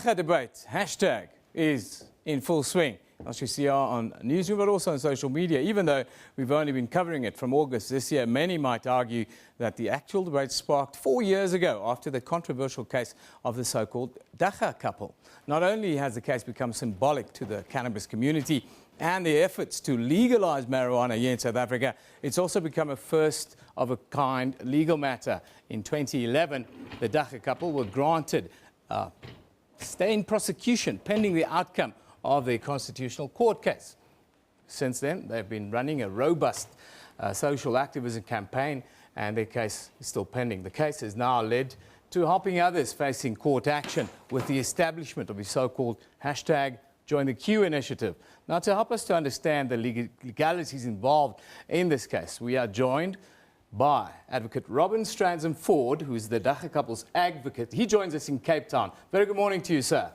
Dagga debate, hashtag, is in full swing. LCCR on Newsroom, but also on social media. Even though we've only been covering it from August this year, many might argue that the actual debate sparked 4 years ago after the controversial case of the so-called Dagga couple. Not only has the case become symbolic to the cannabis community and the efforts to legalize marijuana here in South Africa, it's also become a first-of-a-kind legal matter. In 2011, the Dagga couple were granted stay in prosecution pending the outcome of the Constitutional Court case. Since then, they've been running a robust social activism campaign, and their case is still pending. The case has now led to helping others facing court action with the establishment of the so-called hashtag Join the Queue initiative. Now, to help us to understand the legalities involved in this case, we are joined by Advocate Robin Stransom-Ford, who is the Dagga couple's advocate. He joins us in Cape Town. Very good morning to you, sir.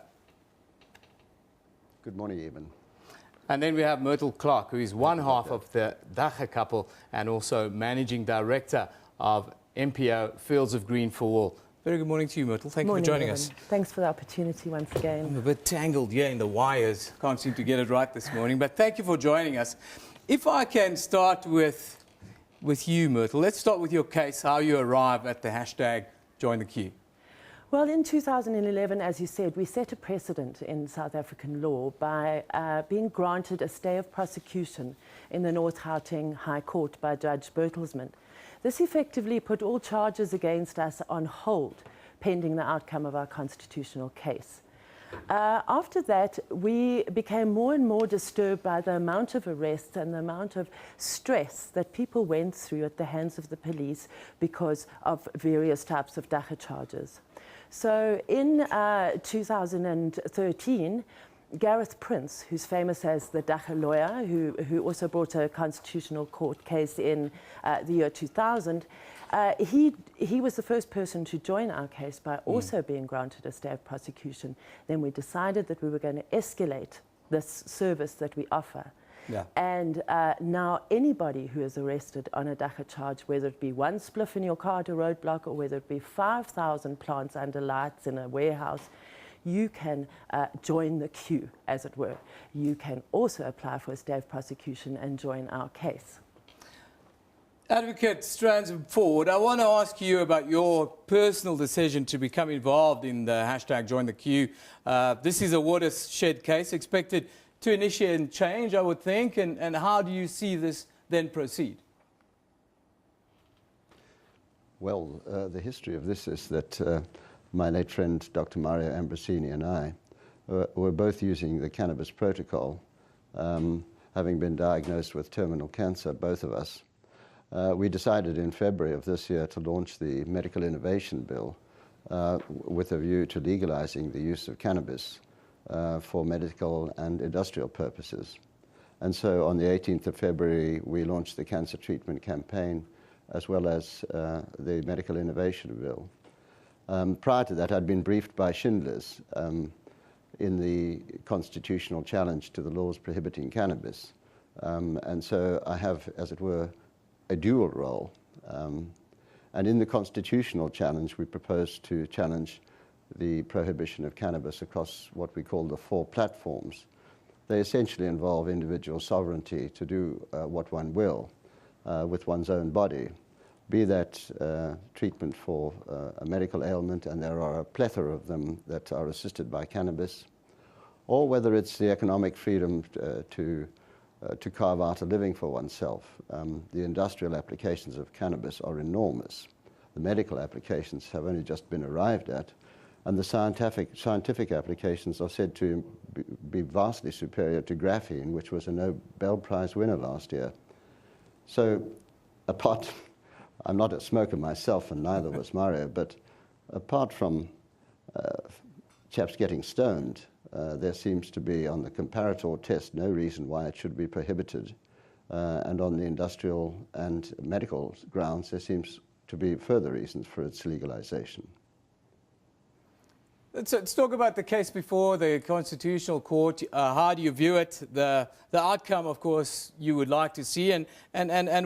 Good morning, Eben. And then we have Myrtle Clark, who is one half of the Dagga couple and also managing director of MPO Fields of Green for All. Very good morning to you, Myrtle. Thank you for joining us. Thanks for the opportunity once again. I'm a bit tangled here in the wires. Can't seem to get it right this morning, but thank you for joining us. If I can start with you, Myrtle. Let's start with your case, how you arrive at the hashtag Join the Queue. Well, in 2011, as you said, we set a precedent in South African law by being granted a stay of prosecution in the North Gauteng High Court by Judge Bertelsmann. This effectively put all charges against us on hold, pending the outcome of our constitutional case. After that, we became more and more disturbed by the amount of arrests and the amount of stress that people went through at the hands of the police because of various types of Dagga charges. So in 2013, Gareth Prince, who's famous as the Dagga lawyer, who also brought a constitutional court case in the year 2000, he was the first person to join our case by also being granted a stay of prosecution. Then we decided that we were going to escalate this service that we offer. Yeah. And now anybody who is arrested on a Dagga charge, whether it be one spliff in your car at a roadblock or whether it be 5,000 plants under lights in a warehouse, you can join the queue, as it were. You can also apply for a stay of prosecution and join our case. Advocate Stransom-Ford, I want to ask you about your personal decision to become involved in the hashtag Join the Queue. This is a watershed case expected to initiate change, I would think, and how do you see this then proceed? Well, the history of this is that my late friend Dr. Mario Ambrosini and I were both using the cannabis protocol, having been diagnosed with terminal cancer, both of us. We decided in February of this year to launch the Medical Innovation Bill with a view to legalizing the use of cannabis for medical and industrial purposes. And so on the 18th of February, we launched the Cancer Treatment Campaign as well as the Medical Innovation Bill. Prior to that, I'd been briefed by Schindler's in the constitutional challenge to the laws prohibiting cannabis. And so I have, as it were, a dual role. And in the constitutional challenge, we propose to challenge the prohibition of cannabis across what we call the 4 platforms. They essentially involve individual sovereignty to do what one will with one's own body, be that treatment for a medical ailment, and there are a plethora of them that are assisted by cannabis, or whether it's the economic freedom to carve out a living for oneself. The industrial applications of cannabis are enormous. The medical applications have only just been arrived at, and the scientific applications are said to be vastly superior to graphene, which was a Nobel Prize winner last year. So I'm not a smoker myself, and neither was Mario, but apart from chaps getting stoned, there seems to be, on the comparator test, no reason why it should be prohibited. And on the industrial and medical grounds, there seems to be further reasons for its legalization. Let's talk about the case before the Constitutional Court. How do you view it? The outcome, of course, you would like to see, and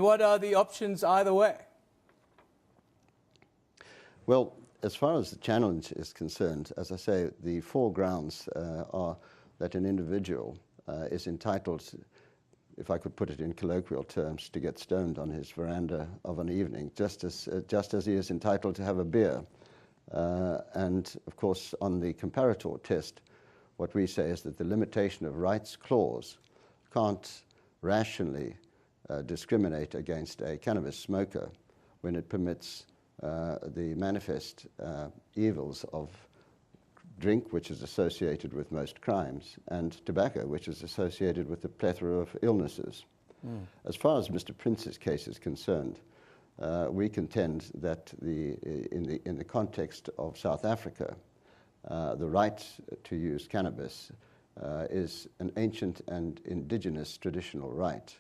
what are the options either way? Well, as far as the challenge is concerned, as I say, the four grounds are that an individual is entitled, if I could put it in colloquial terms, to get stoned on his veranda of an evening, just as he is entitled to have a beer. And of course, on the comparator test, what we say is that the limitation of rights clause can't rationally discriminate against a cannabis smoker when it permits the manifest evils of drink, which is associated with most crimes, and tobacco, which is associated with a plethora of illnesses. As far as Mr. Prince's case is concerned, we contend that in the context of South Africa, the right to use cannabis is an ancient and indigenous traditional right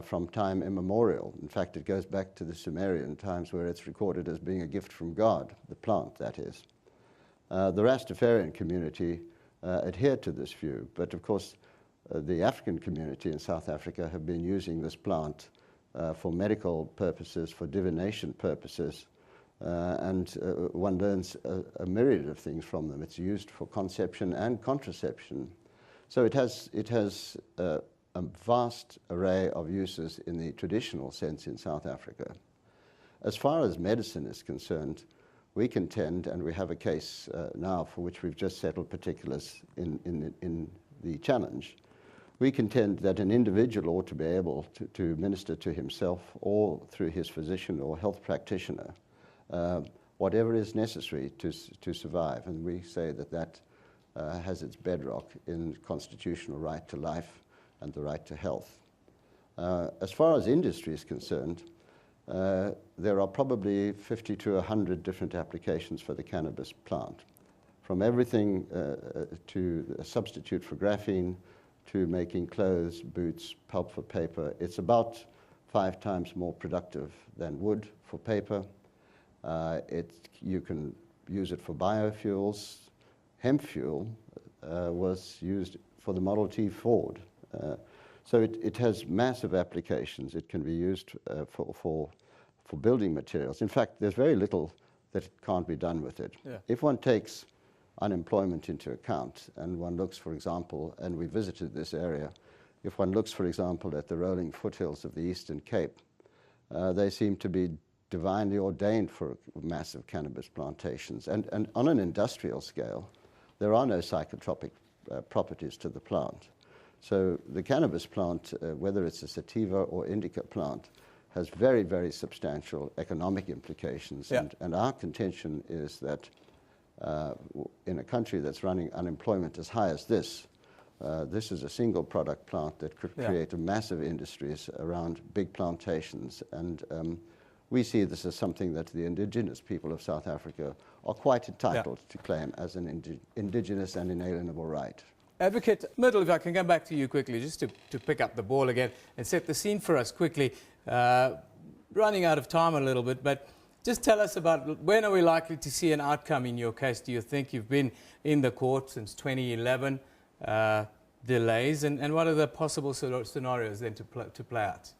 from time immemorial. In fact, it goes back to the Sumerian times, where it's recorded as being a gift from God, the plant, that is. The Rastafarian community adhered to this view, but of course the African community in South Africa have been using this plant for medical purposes, for divination purposes, and one learns a myriad of things from them. It's used for conception and contraception. So it has a vast array of uses in the traditional sense in South Africa. As far as medicine is concerned, we contend, and we have a case now for which we've just settled particulars in the challenge, we contend that an individual ought to be able to minister to himself or through his physician or health practitioner whatever is necessary to survive. And we say that that has its bedrock in the constitutional right to life and the right to health. As far as industry is concerned, there are probably 50 to 100 different applications for the cannabis plant, from everything to a substitute for graphene, to making clothes, boots, pulp for paper. It's about 5 times more productive than wood for paper. You can use it for biofuels. Hemp fuel was used for the Model T Ford. So it has massive applications. It can be used for building materials. In fact, there's very little that can't be done with it. Yeah. If one takes unemployment into account, and one looks, for example, and we visited this area, if one looks, for example, at the rolling foothills of the Eastern Cape, they seem to be divinely ordained for massive cannabis plantations. And on an industrial scale, there are no psychotropic properties to the plant. So the cannabis plant, whether it's a sativa or indica plant, has very, very substantial economic implications. Yeah. And our contention is that in a country that's running unemployment as high as this is a single product plant that could create massive industries around big plantations. And we see this as something that the indigenous people of South Africa are quite entitled to claim as an indigenous and inalienable right. Advocate Middle, if I can come back to you quickly, just to pick up the ball again and set the scene for us quickly. Running out of time a little bit, but just tell us about when are we likely to see an outcome in your case? Do you think you've been in the court since 2011, delays, and what are the possible scenarios then to play out?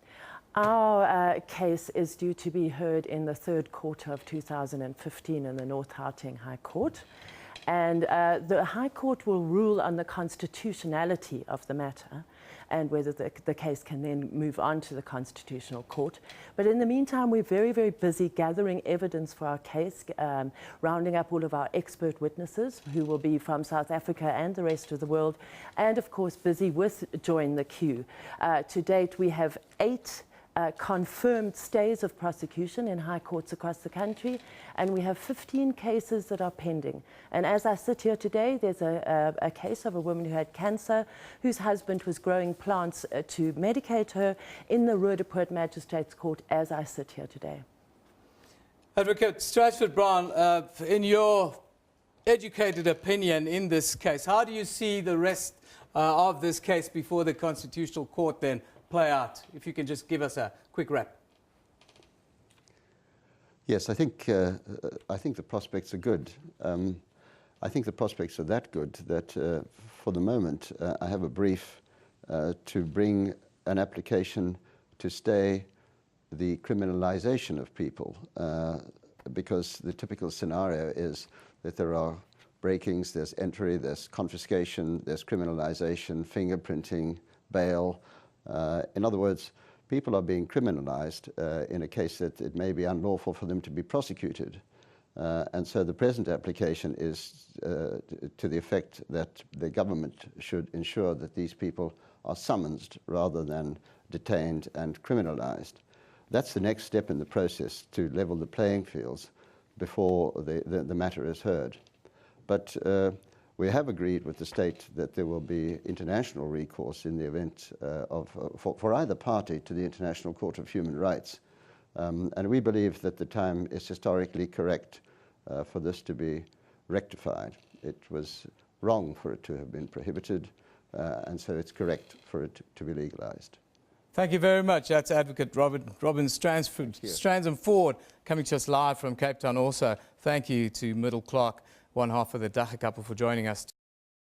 Our case is due to be heard in the third quarter of 2015 in the North Gauteng High Court. And the High Court will rule on the constitutionality of the matter and whether the case can then move on to the Constitutional Court. But in the meantime, we're very, very busy gathering evidence for our case, rounding up all of our expert witnesses who will be from South Africa and the rest of the world, and of course busy with Join the Queue. To date, we have 8 confirmed stays of prosecution in high courts across the country, and we have 15 cases that are pending. And as I sit here today, there's a case of a woman who had cancer, whose husband was growing plants to medicate her in the Roodepoort Magistrates Court as I sit here today. Advocate Strachford-Brown, in your educated opinion in this case, how do you see the rest of this case before the Constitutional Court then play out? If you can just give us a quick wrap. Yes, I think the prospects are good. I think the prospects are that good that for the moment I have a brief to bring an application to stay the criminalization of people because the typical scenario is that there are breakings, there's entry, there's confiscation, there's criminalization, fingerprinting, bail. In other words, people are being criminalized in a case that it may be unlawful for them to be prosecuted. And so the present application is to the effect that the government should ensure that these people are summoned rather than detained and criminalized. That's the next step in the process, to level the playing fields before the matter is heard. But we have agreed with the state that there will be international recourse in the event for either party to the International Court of Human Rights. And we believe that the time is historically correct for this to be rectified. It was wrong for it to have been prohibited, and so it's correct for it to be legalized. Thank you very much. That's Advocate Robin Strands-Ford coming to us live from Cape Town also. Thank you to Middle Clark, one half of the Dagga couple, for joining us.